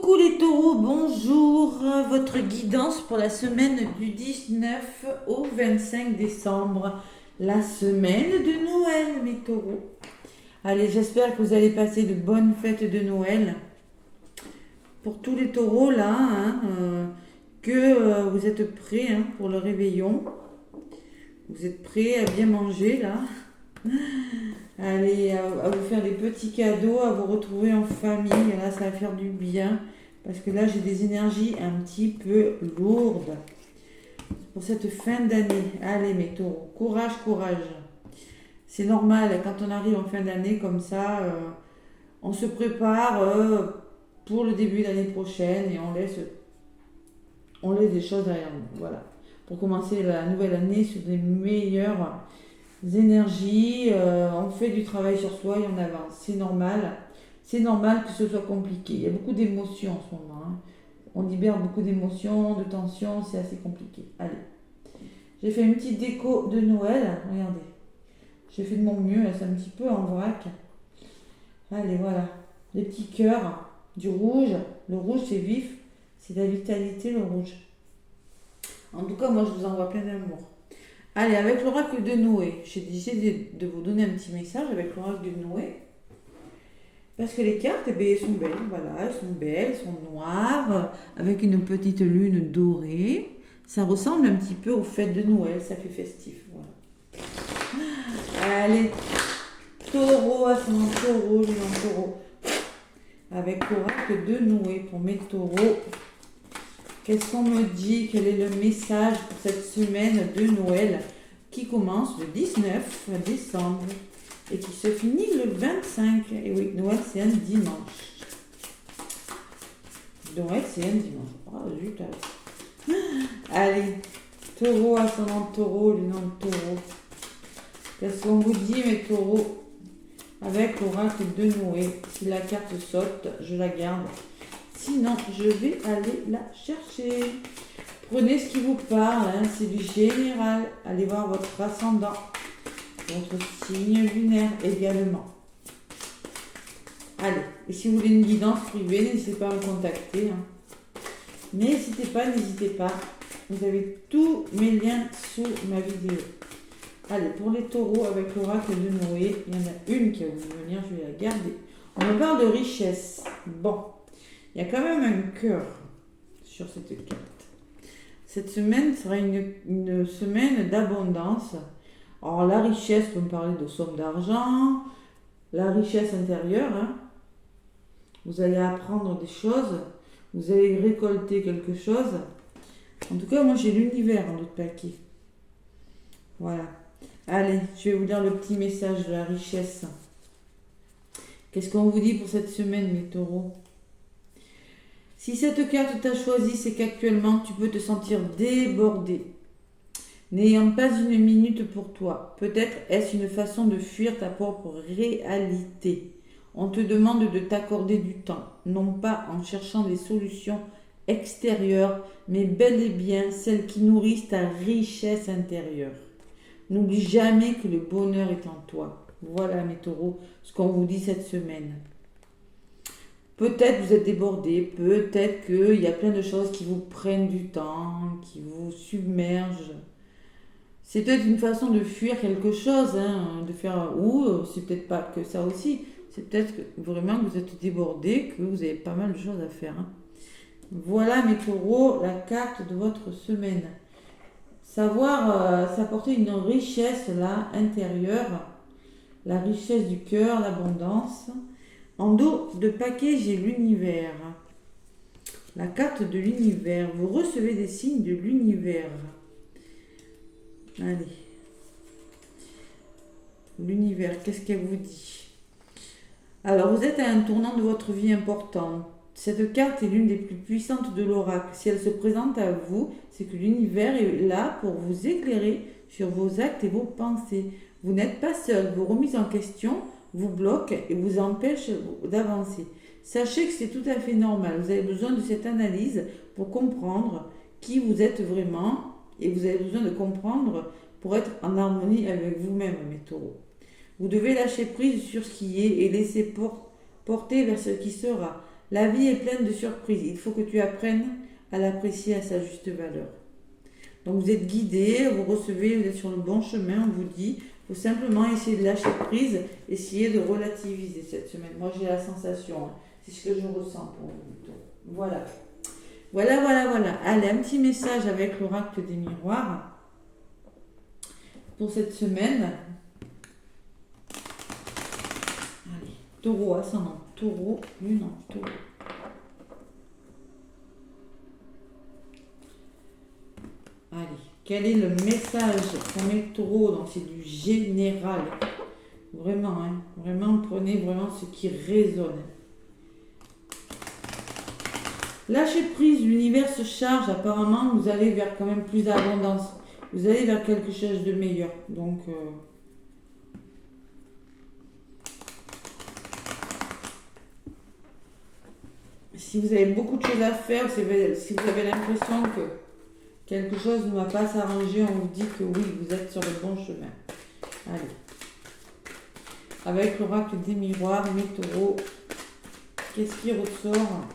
Coucou les taureaux, bonjour. Votre guidance pour la semaine du 19 au 25 décembre, la semaine de Noël, mes taureaux. Allez, j'espère que vous allez passer de bonnes fêtes de Noël. Pour tous les taureaux là, vous êtes prêts pour le réveillon. Vous êtes prêts à bien manger là. Allez, à vous faire des petits cadeaux, à vous retrouver en famille. Là, ça va faire du bien. Parce que là, j'ai des énergies un petit peu lourdes pour cette fin d'année. Allez, mes taureaux, courage, courage. C'est normal, quand on arrive en fin d'année comme ça, on se prépare pour le début de l'année prochaine et on laisse des choses derrière nous. Voilà. Pour commencer la nouvelle année sur des meilleures énergies, on fait du travail sur soi et on avance. C'est normal. C'est normal que ce soit compliqué. Il y a beaucoup d'émotions en ce moment. On libère beaucoup d'émotions, de tensions, c'est assez compliqué. Allez. J'ai fait une petite déco de Noël. Regardez. J'ai fait de mon mieux. Là, c'est un petit peu en vrac. Allez, voilà. Des petits cœurs. Du rouge. Le rouge, c'est vif. C'est la vitalité, le rouge. En tout cas, moi, je vous envoie plein d'amour. Allez, avec l'oracle de Noé. J'ai décidé de vous donner un petit message avec l'oracle de Noé. Parce que les cartes, elles sont belles, voilà, elles sont belles, elles sont noires, avec une petite lune dorée. Ça ressemble un petit peu aux fêtes de Noël, ça fait festif, voilà. Allez, taureau, ascendant taureau, lion taureau. Avec l'oracle de Noé pour mes taureaux. Qu'est-ce qu'on me dit? Quel est le message pour cette semaine de Noël qui commence le 19 décembre et qui se finit le 25. Et oui, Noël, c'est un dimanche. Noël, c'est un dimanche. Oh, zut, allez, taureau, ascendant taureau, lion taureau. Qu'est-ce qu'on vous dit, mes taureaux? Avec l'oracle de Noé. Si la carte saute, je la garde. Sinon, je vais aller la chercher. Prenez ce qui vous parle, c'est du général. Allez voir votre ascendant. Votre signe lunaire également. Allez, et si vous voulez une guidance privée, n'hésitez pas à me contacter. N'hésitez pas. Vous avez tous mes liens sous ma vidéo. Allez, pour les taureaux avec l'oracle de Noé, il y en a une qui a voulu venir, je vais la garder. On me parle de richesse. Bon, il y a quand même un cœur sur cette carte. Cette semaine sera une semaine d'abondance. Alors la richesse, peut me parler de somme d'argent, la richesse intérieure. Vous allez apprendre des choses, vous allez récolter quelque chose. En tout cas, moi j'ai l'univers en d'autres paquets. Voilà. Allez, je vais vous lire le petit message de la richesse. Qu'est-ce qu'on vous dit pour cette semaine, mes taureaux? Si cette carte t'a choisi, c'est qu'actuellement tu peux te sentir débordé. N'ayant pas une minute pour toi. Peut-être est-ce une façon de fuir ta propre réalité. On te demande de t'accorder du temps, non pas en cherchant des solutions extérieures, mais bel et bien celles qui nourrissent ta richesse intérieure. N'oublie jamais que le bonheur est en toi. Voilà mes taureaux, ce qu'on vous dit cette semaine. Peut-être vous êtes débordés, peut-être qu'il y a plein de choses qui vous prennent du temps, qui vous submergent. C'est peut-être une façon de fuir quelque chose, de faire, ou c'est peut-être pas que ça aussi, c'est peut-être que vraiment que vous êtes débordé, que vous avez pas mal de choses à faire. Voilà mes taureaux, la carte de votre semaine. Savoir s'apporter une richesse là, intérieure, la richesse du cœur, l'abondance. En dos de paquet, j'ai l'univers. La carte de l'univers, vous recevez des signes de l'univers. Allez. L'univers, qu'est-ce qu'elle vous dit? Alors, vous êtes à un tournant de votre vie important. Cette carte est l'une des plus puissantes de l'oracle. Si elle se présente à vous, c'est que l'univers est là pour vous éclairer sur vos actes et vos pensées. Vous n'êtes pas seul. Vos remises en question vous bloquent et vous empêchent d'avancer. Sachez que c'est tout à fait normal. Vous avez besoin de cette analyse pour comprendre qui vous êtes vraiment. Et vous avez besoin de comprendre pour être en harmonie avec vous-même, mes taureaux. Vous devez lâcher prise sur ce qui est et laisser porter vers ce qui sera. La vie est pleine de surprises. Il faut que tu apprennes à l'apprécier à sa juste valeur. Donc vous êtes guidé, vous recevez, vous êtes sur le bon chemin, on vous dit. Il faut simplement essayer de lâcher prise, essayer de relativiser cette semaine. Moi j'ai la sensation, hein. C'est ce que je ressens pour vous. Voilà. Voilà. Allez, un petit message avec l'oracle des miroirs pour cette semaine. Allez, taureau, ascendant, taureau, lune en taureau. Allez, quel est le message pour mes taureaux? Donc c'est du général. Vraiment, hein, vraiment, prenez vraiment ce qui résonne. Lâchez prise, l'univers se charge. Apparemment, vous allez vers quand même plus d'abondance. Vous allez vers quelque chose de meilleur. Donc, si vous avez beaucoup de choses à faire, si vous avez l'impression que quelque chose ne va pas s'arranger, on vous dit que oui, vous êtes sur le bon chemin. Allez. Avec l'oracle des miroirs, mes taureaux, qu'est-ce qui ressort?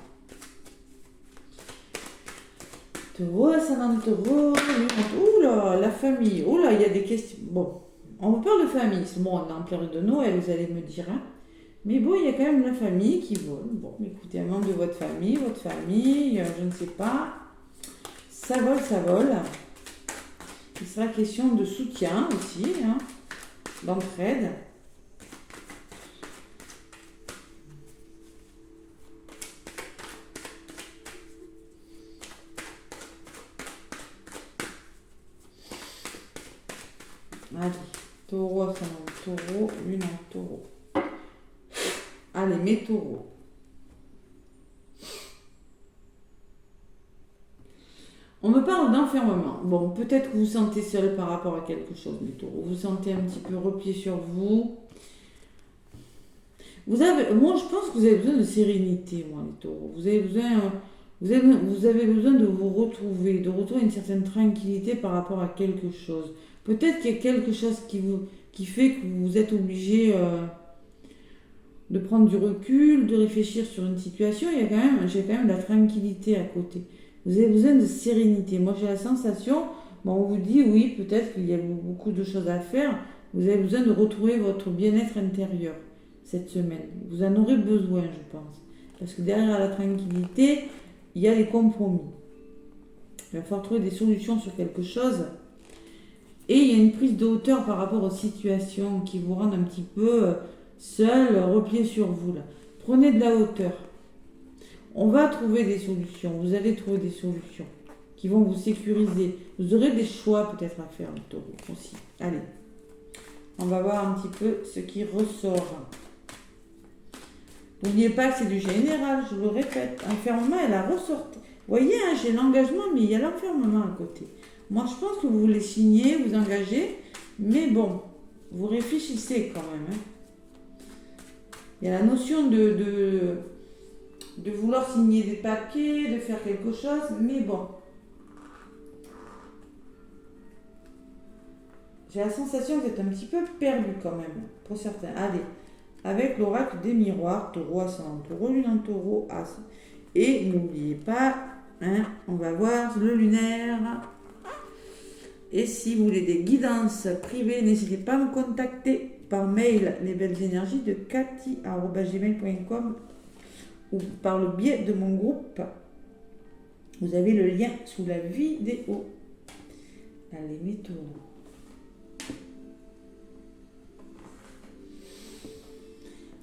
Taureau, ascendant taureau, oula, la famille, oula, il y a des questions. Bon, on vous parle de famille, bon, on est en période de Noël, vous allez me dire, hein. Mais bon, il y a quand même la famille qui vole. Bon, écoutez, un membre de votre famille, je ne sais pas. Ça vole. Il sera question de soutien aussi, hein, d'entraide. Allez, taureau, ascendant taureau, lune en taureau. Allez, mes taureaux. On me parle d'enfermement. Bon, peut-être que vous vous sentez seul par rapport à quelque chose, mes taureaux. Vous vous sentez un petit peu replié sur vous. Moi, je pense que vous avez besoin de sérénité, moi, les taureaux. Vous avez besoin de vous retrouver, de retrouver une certaine tranquillité par rapport à quelque chose. Peut-être qu'il y a quelque chose qui fait que vous êtes obligé de prendre du recul, de réfléchir sur une situation. J'ai quand même de la tranquillité à côté. Vous avez besoin de sérénité. Moi, j'ai la sensation, bon, on vous dit, oui, peut-être qu'il y a beaucoup de choses à faire. Vous avez besoin de retrouver votre bien-être intérieur cette semaine. Vous en aurez besoin, je pense. Parce que derrière la tranquillité, il y a les compromis. Il va falloir trouver des solutions sur quelque chose. Et il y a une prise de hauteur par rapport aux situations qui vous rendent un petit peu seul, replié sur vous. Là. Prenez de la hauteur. On va trouver des solutions. Vous allez trouver des solutions qui vont vous sécuriser. Vous aurez des choix peut-être à faire, le taureau aussi. Allez, on va voir un petit peu ce qui ressort. N'oubliez pas que c'est du général, je le répète. Enfermement, elle a ressorti. Vous voyez, hein, j'ai l'engagement, mais il y a l'enfermement à côté. Moi, je pense que vous voulez signer, vous engager, mais bon, vous réfléchissez quand même. Hein. Il y a la notion de vouloir signer des papiers, de faire quelque chose, mais bon. J'ai la sensation que vous êtes un petit peu perdu quand même, pour certains. Allez, avec l'oracle des miroirs, taureau, ascendant taureau, lune en taureau, as. Et n'oubliez pas, hein, on va voir le lunaire. Et si vous voulez des guidances privées, n'hésitez pas à me contacter par mail, les belles énergies de cathy@gmail.com ou par le biais de mon groupe. Vous avez le lien sous la vidéo. Allez, mes taureaux.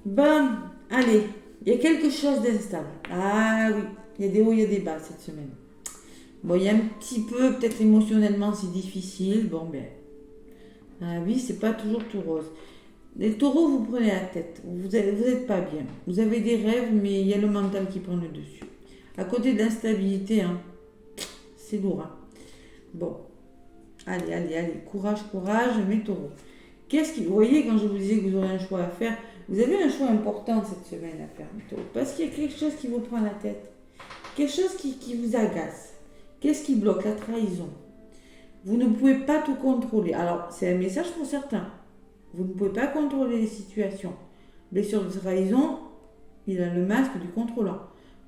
Bon, allez, il y a quelque chose d'instable. Ah oui, il y a des hauts, il y a des bas cette semaine. Bon, il y a un petit peu, peut-être émotionnellement, c'est difficile. Bon, ben, la vie, c'est pas toujours tout rose. Les taureaux, vous prenez la tête. Vous êtes pas bien. Vous avez des rêves, mais il y a le mental qui prend le dessus. À côté de l'instabilité, hein, c'est lourd. Hein. Bon, allez. Courage, mes taureaux. Vous voyez, quand je vous disais que vous aurez un choix à faire, vous avez un choix important cette semaine à faire, mes taureaux. Parce qu'il y a quelque chose qui vous prend la tête. Quelque chose qui vous agace. Qu'est-ce qui bloque? La trahison. Vous ne pouvez pas tout contrôler. Alors, c'est un message pour certains. Vous ne pouvez pas contrôler les situations. Blessure de trahison, il a le masque du contrôlant.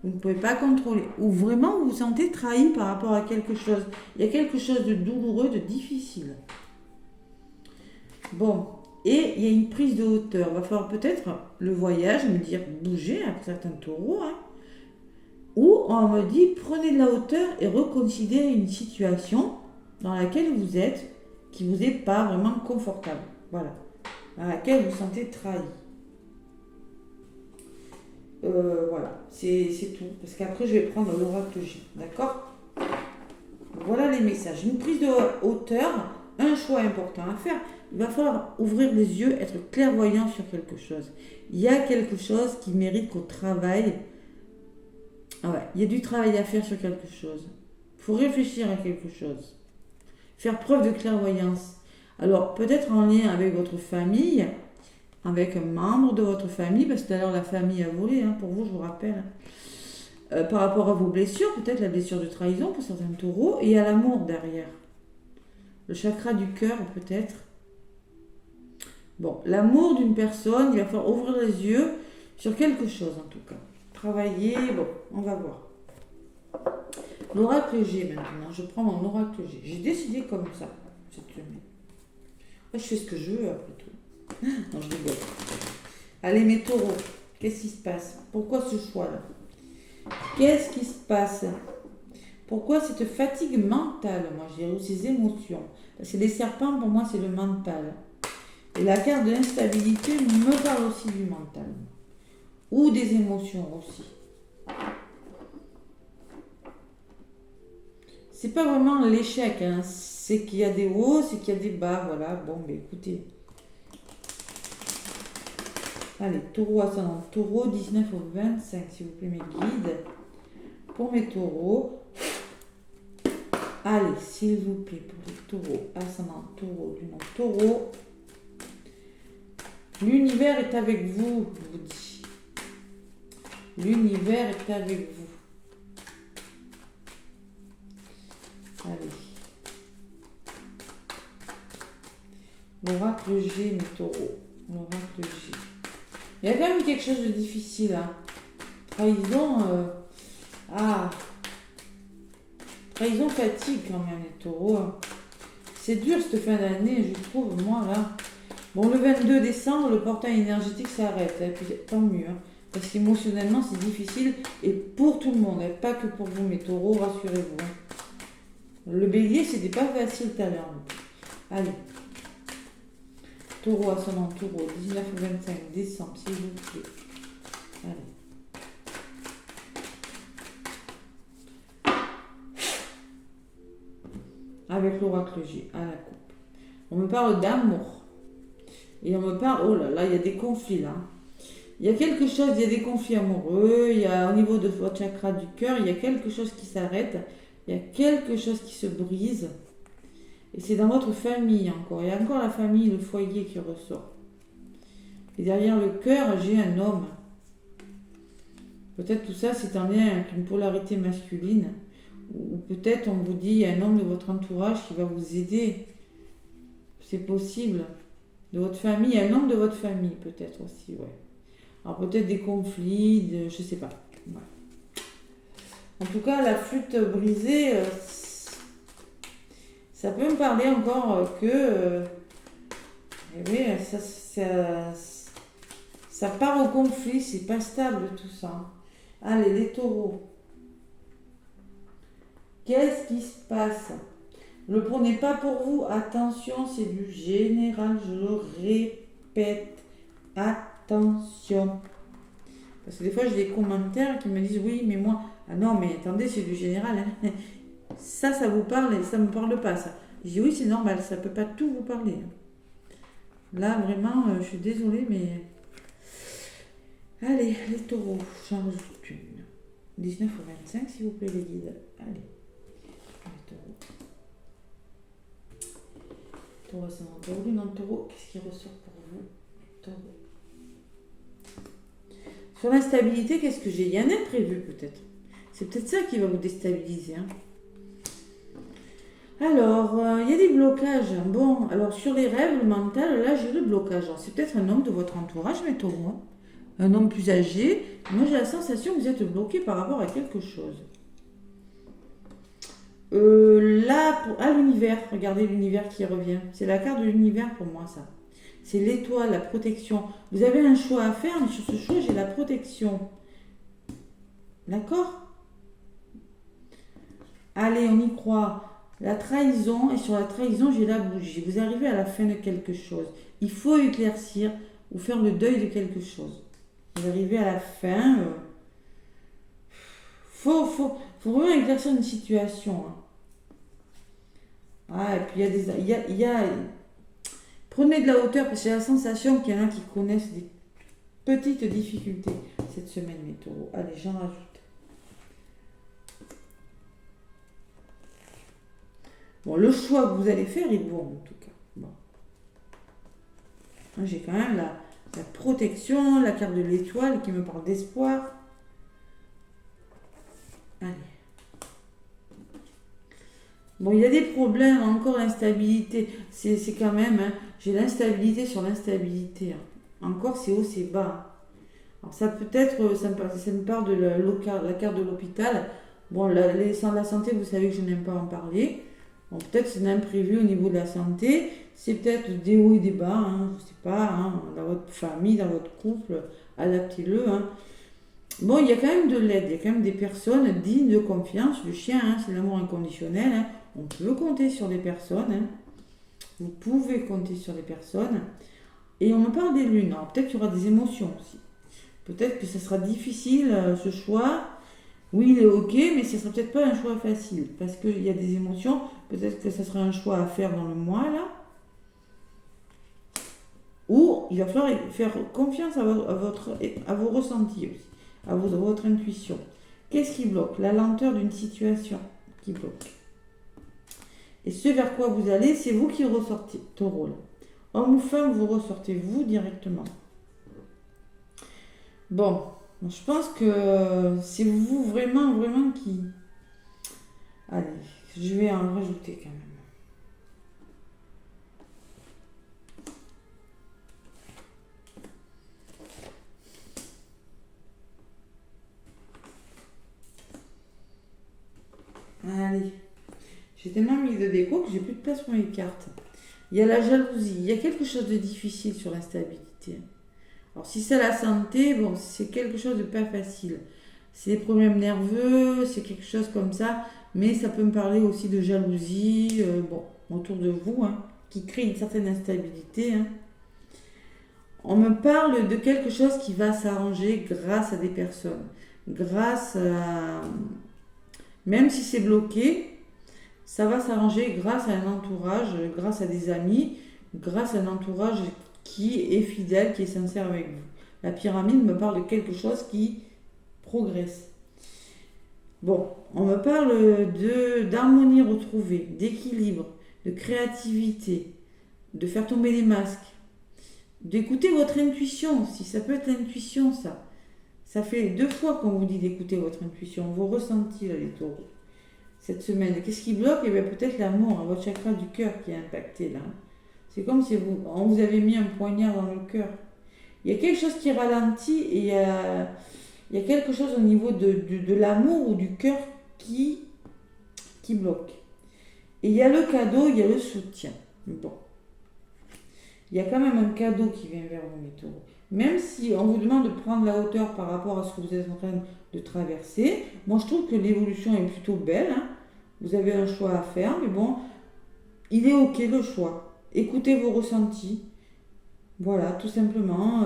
Vous ne pouvez pas contrôler. Ou vraiment vous vous sentez trahi par rapport à quelque chose. Il y a quelque chose de douloureux, de difficile. Bon. Et il y a une prise de hauteur. Il va falloir peut-être le voyage, me dire bouger, pour certains taureaux. Hein. Ou on me dit prenez de la hauteur et reconsidérez une situation dans laquelle vous êtes, qui vous est pas vraiment confortable. Voilà. Dans laquelle vous vous sentez trahi. Voilà, c'est tout. Parce qu'après, je vais prendre l'oracle J. D'accord? Voilà les messages. Une prise de hauteur, un choix important à faire. Il va falloir ouvrir les yeux, être clairvoyant sur quelque chose. Il y a quelque chose qui mérite qu'on travaille. Ah ouais, il y a du travail à faire sur quelque chose. Il faut réfléchir à quelque chose. Faire preuve de clairvoyance. Alors, peut-être en lien avec votre famille, avec un membre de votre famille, parce que tout à l'heure la famille a volé, hein, pour vous, je vous rappelle. Par rapport à vos blessures, peut-être la blessure de trahison pour certains taureaux, et à l'amour derrière. Le chakra du cœur, peut-être. Bon, l'amour d'une personne, il va falloir ouvrir les yeux sur quelque chose en tout cas. Travailler, bon, on va voir. L'oracle G maintenant, je prends mon oracle G. J'ai décidé comme ça, cette semaine. Je fais ce que je veux après tout. Non, je rigole. Allez, mes taureaux, qu'est-ce qui se passe? Pourquoi ce choix-là? Qu'est-ce qui se passe? Pourquoi cette fatigue mentale, moi je dirais, ou ces émotions? Parce que les serpents, pour moi, c'est le mental. Et la carte de l'instabilité me parle aussi du mental. Ou des émotions aussi. C'est pas vraiment l'échec, hein. C'est qu'il y a des hauts, c'est qu'il y a des bas, voilà. Bon, ben écoutez. Allez, taureau ascendant, taureau 19 au 25, s'il vous plaît, mes guides. Pour mes taureaux. Allez, s'il vous plaît, pour les taureaux, ascendant, taureau, du nom taureau. L'univers est avec vous, je vous dis. L'univers est avec vous. Allez. L'oracle G, mes taureaux. L'oracle G. Il y a quand même quelque chose de difficile. Hein. Trahison. Trahison fatigue quand même, les taureaux. Hein. C'est dur cette fin d'année, je trouve, moi, là. Bon, le 22 décembre, le portail énergétique s'arrête. Et puis, tant mieux. Hein, parce qu'émotionnellement, c'est difficile. Et pour tout le monde. Et pas que pour vous, mes taureaux, rassurez-vous. Hein. Le bélier, c'était pas facile tout à l'heure. Allez. Taureau, ascendant, taureau, 19 au 25 décembre, s'il vous plaît. Allez. Avec l'oracle J, à la coupe. On me parle d'amour. Et on me parle, oh là là, il y a des conflits là. Il y a quelque chose, il y a des conflits amoureux, il y a au niveau de votre chakra du cœur, il y a quelque chose qui s'arrête, il y a quelque chose qui se brise. Et c'est dans votre famille encore. Il y a encore la famille, le foyer qui ressort. Et derrière le cœur, j'ai un homme. Peut-être tout ça, c'est en lien avec une polarité masculine. Ou peut-être on vous dit, il y a un homme de votre entourage qui va vous aider. C'est possible. De votre famille, il y a un homme de votre famille peut-être aussi, ouais. Alors peut-être des conflits, je sais pas. Ouais. En tout cas, la flûte brisée, ça peut me parler encore que oui, ça part au conflit, c'est pas stable tout ça. Allez, les taureaux. Qu'est-ce qui se passe? Ne le prenez pas pour vous. Attention, c'est du général, je le répète. Attention. Parce que des fois, j'ai des commentaires qui me disent oui, mais moi... Ah non, mais attendez, c'est du général. Hein. Ça vous parle et ça ne me parle pas, ça. Je dis oui, c'est normal, ça ne peut pas tout vous parler. Là, vraiment, je suis désolée, mais... Allez, les taureaux, j'en rajoute une. 19 au 25, s'il vous plaît, les guides. Allez, les taureaux. Taureau, c'est un taureau. Non, taureau, qu'est-ce qui ressort pour vous? Taureau. Sur l'instabilité, qu'est-ce que j'ai? Il y a un imprévu, peut-être. C'est peut-être ça qui va vous déstabiliser. Hein. Alors, il y a des blocages. Bon, alors sur les rêves, le mental, là, j'ai le blocage. C'est peut-être un homme de votre entourage, mes taureaux. un homme plus âgé. Moi, j'ai la sensation que vous êtes bloqué par rapport à quelque chose. Là, à l'univers, regardez l'univers qui revient. C'est la carte de l'univers pour moi, ça. C'est l'étoile, la protection. Vous avez un choix à faire, mais sur ce choix, j'ai la protection. D'accord? Allez, on y croit. La trahison, et sur la trahison, j'ai la bougie. Vous arrivez à la fin de quelque chose. Il faut éclaircir ou faire le deuil de quelque chose. Vous arrivez à la fin. Faut vraiment éclaircir une situation. Hein. Ah, et puis il y a prenez de la hauteur parce que j'ai la sensation qu'il y en a qui connaissent des petites difficultés cette semaine, mes taureaux. Allez, j'en rajoute. Bon, le choix que vous allez faire est bon en tout cas. Bon. J'ai quand même la protection, la carte de l'étoile qui me parle d'espoir. Allez. Bon, il y a des problèmes, encore l'instabilité. C'est quand même, hein, j'ai l'instabilité sur l'instabilité. Hein. Encore, c'est haut, c'est bas. Alors ça peut être, ça me parle de la carte de l'hôpital. Bon, les centres de la santé, vous savez que je n'aime pas en parler. Bon, peut-être c'est un imprévu au niveau de la santé. C'est peut-être des hauts et des bas, hein, je ne sais pas, hein, dans votre famille, dans votre couple, adaptez-le. Hein. Bon, il y a quand même de l'aide, il y a quand même des personnes dignes de confiance. Le chien, hein, c'est l'amour inconditionnel. Hein. On peut compter sur des personnes. Hein. Vous pouvez compter sur des personnes. Et on me parle des lunes. Alors peut-être qu'il y aura des émotions aussi. Peut-être que ce sera difficile, ce choix. Oui, il est ok, mais ce ne sera peut-être pas un choix facile. Parce qu'il y a des émotions. Peut-être que ce sera un choix à faire dans le mois, là. Ou il va falloir faire confiance à vos ressentis aussi. À votre intuition. Qu'est-ce qui bloque? La lenteur d'une situation qui bloque. Et ce vers quoi vous allez, c'est vous qui ressortez, taureau. Là. Homme ou femme, vous ressortez vous directement. Bon, je pense que c'est vous vraiment qui... Allez, je vais en rajouter quand même. Allez. J'ai tellement mis de déco que j'ai plus de place pour mes cartes. Il y a la jalousie. Il y a quelque chose de difficile sur l'instabilité. Alors si c'est la santé, bon, c'est quelque chose de pas facile. C'est des problèmes nerveux, c'est quelque chose comme ça. Mais ça peut me parler aussi de jalousie, bon, autour de vous, hein, qui crée une certaine instabilité. Hein. On me parle de quelque chose qui va s'arranger grâce à des personnes. Grâce à... Même si c'est bloqué, ça va s'arranger grâce à un entourage, grâce à des amis, grâce à un entourage qui est fidèle, qui est sincère avec vous. La pyramide me parle de quelque chose qui progresse. Bon, on me parle d'harmonie retrouvée, d'équilibre, de créativité, de faire tomber les masques, d'écouter votre intuition aussi. Ça peut être l'intuition, ça. Ça fait 2 fois qu'on vous dit d'écouter votre intuition, vos ressentis, là, les taureaux. Cette semaine, qu'est-ce qui bloque? Eh bien, peut-être l'amour, hein, votre chakra du cœur qui est impacté, là. C'est comme si on vous avait mis un poignard dans le cœur. Il y a quelque chose qui ralentit et il y a quelque chose au niveau de l'amour ou du cœur qui bloque. Et il y a le cadeau, il y a le soutien. Bon. Il y a quand même un cadeau qui vient vers vous, mes taureaux. Même si on vous demande de prendre la hauteur par rapport à ce que vous êtes en train de traverser, moi je trouve que l'évolution est plutôt belle. Hein. Vous avez un choix à faire, mais bon, il est ok le choix. Écoutez vos ressentis. Voilà, tout simplement.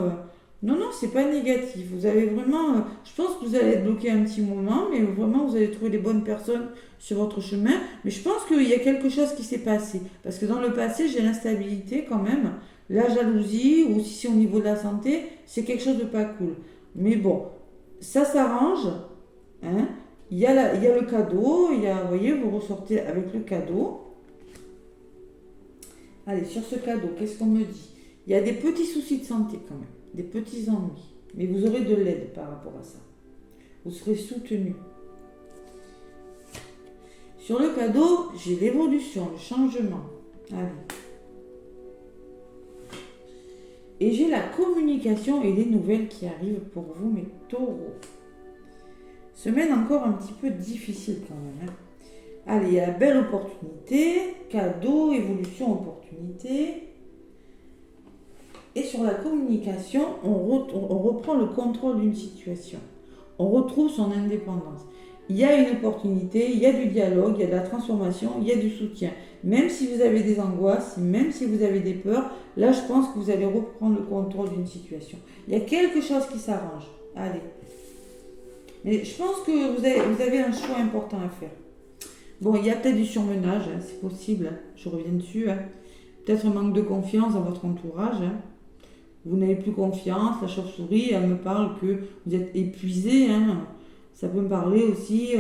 Non, c'est pas négatif. Vous avez vraiment... je pense que vous allez être bloqué un petit moment, mais vraiment vous allez trouver les bonnes personnes sur votre chemin. Mais je pense qu'il y a quelque chose qui s'est passé. Parce que dans le passé, j'ai l'instabilité quand même. La jalousie, ou si c'est au niveau de la santé, c'est quelque chose de pas cool. Mais bon, ça s'arrange. Hein. Il y a le cadeau. Vous voyez, vous ressortez avec le cadeau. Allez, sur ce cadeau, qu'est-ce qu'on me dit? Il y a des petits soucis de santé quand même. Des petits ennuis. Mais vous aurez de l'aide par rapport à ça. Vous serez soutenu. Sur le cadeau, j'ai l'évolution, le changement. Allez. Et j'ai la communication et les nouvelles qui arrivent pour vous, mes taureaux. Semaine encore un petit peu difficile quand même. Allez, il y a belle opportunité, cadeau, évolution, opportunité. Et sur la communication, on reprend le contrôle d'une situation. On retrouve son indépendance. Il y a une opportunité, il y a du dialogue, il y a de la transformation, il y a du soutien. Même si vous avez des angoisses, même si vous avez des peurs, là je pense que vous allez reprendre le contrôle d'une situation. Il y a quelque chose qui s'arrange. Allez. Mais je pense que vous avez un choix important à faire. Bon, il y a peut-être du surmenage, hein, c'est possible, hein, je reviens dessus. Hein. Peut-être un manque de confiance dans votre entourage. Hein. Vous n'avez plus confiance, la chauve-souris, elle me parle que vous êtes épuisé. Hein. Ça peut me parler aussi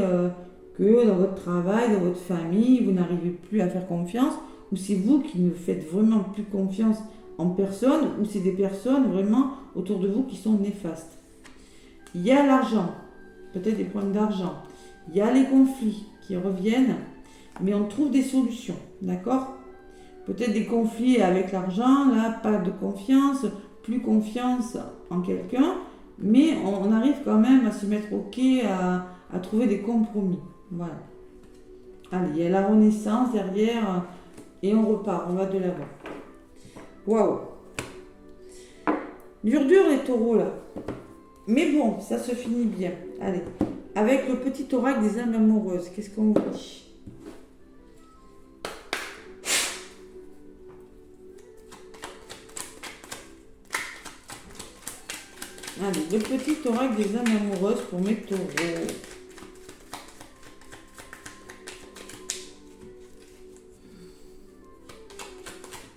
que dans votre travail, dans votre famille, vous n'arrivez plus à faire confiance, ou c'est vous qui ne faites vraiment plus confiance en personne, ou c'est des personnes vraiment autour de vous qui sont néfastes. Il y a l'argent, peut-être des problèmes d'argent. Il y a les conflits qui reviennent, mais on trouve des solutions, d'accord ? Peut-être des conflits avec l'argent, là, pas de confiance, plus confiance en quelqu'un, mais on arrive quand même à se mettre OK, à trouver des compromis. Voilà. Allez, il y a la renaissance derrière, et on repart, on va de l'avant. Waouh! Dur les taureaux là. Mais bon, ça se finit bien. Allez, avec le petit oracle des âmes amoureuses, qu'est-ce qu'on vous dit? Allez, le petit oracle des âmes amoureuses pour mes taureaux.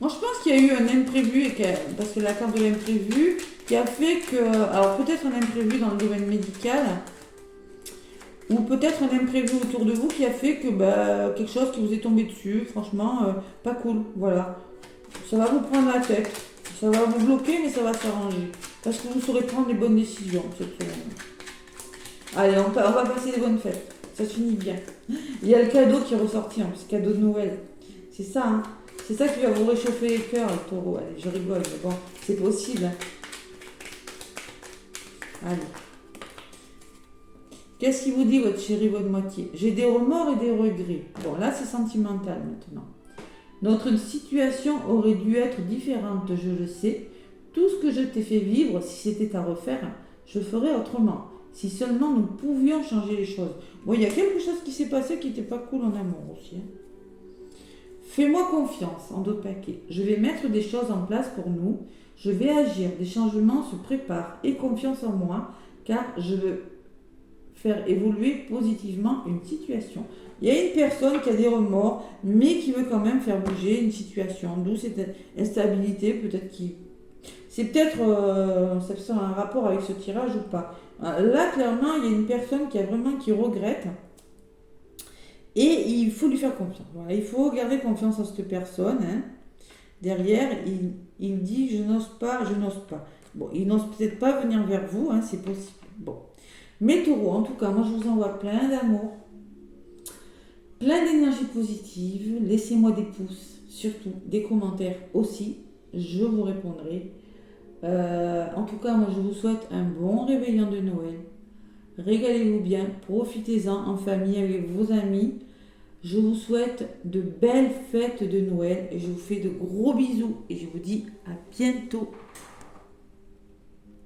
Moi, je pense qu'il y a eu un imprévu, parce que la carte de l'imprévu, qui a fait que... Alors, peut-être un imprévu dans le domaine médical, ou peut-être un imprévu autour de vous qui a fait que quelque chose qui vous est tombé dessus, franchement, pas cool, voilà. Ça va vous prendre la tête, ça va vous bloquer, mais ça va s'arranger. Parce que vous saurez prendre les bonnes décisions cette semaine. Allez, on va passer des bonnes fêtes, ça se finit bien. Il y a le cadeau qui est ressorti, hein, c'est cadeau de Noël. C'est ça, hein. C'est ça qui va vous réchauffer les cœurs, les taureaux. Allez, je rigole, mais bon, c'est possible. Hein. Allez. Qu'est-ce qu'il vous dit, votre chéri, votre moitié? J'ai des remords et des regrets. Bon, là, c'est sentimental maintenant. Notre situation aurait dû être différente, je le sais. Tout ce que je t'ai fait vivre, si c'était à refaire, je ferais autrement. Si seulement nous pouvions changer les choses. Bon, il y a quelque chose qui s'est passé qui n'était pas cool en amour aussi. Hein. Fais-moi confiance, en d'autres paquets. Je vais mettre des choses en place pour nous. Je vais agir. Des changements se préparent. Aie confiance en moi, car je veux faire évoluer positivement une situation. Il y a une personne qui a des remords, mais qui veut quand même faire bouger une situation. D'où cette instabilité, peut-être qui... C'est peut-être ça a un rapport avec ce tirage ou pas. Là, clairement, il y a une personne qui regrette. Et il faut lui faire confiance. Voilà, il faut garder confiance en cette personne. Hein. Derrière, il dit je n'ose pas. Bon, il n'ose peut-être pas venir vers vous, hein, c'est possible. Bon. Mes taureaux, en tout cas, moi je vous envoie plein d'amour, plein d'énergie positive. Laissez-moi des pouces, surtout des commentaires aussi. Je vous répondrai. En tout cas, moi je vous souhaite un bon réveillon de Noël. Régalez-vous bien, profitez-en en famille avec vos amis. Je vous souhaite de belles fêtes de Noël et je vous fais de gros bisous et je vous dis à bientôt.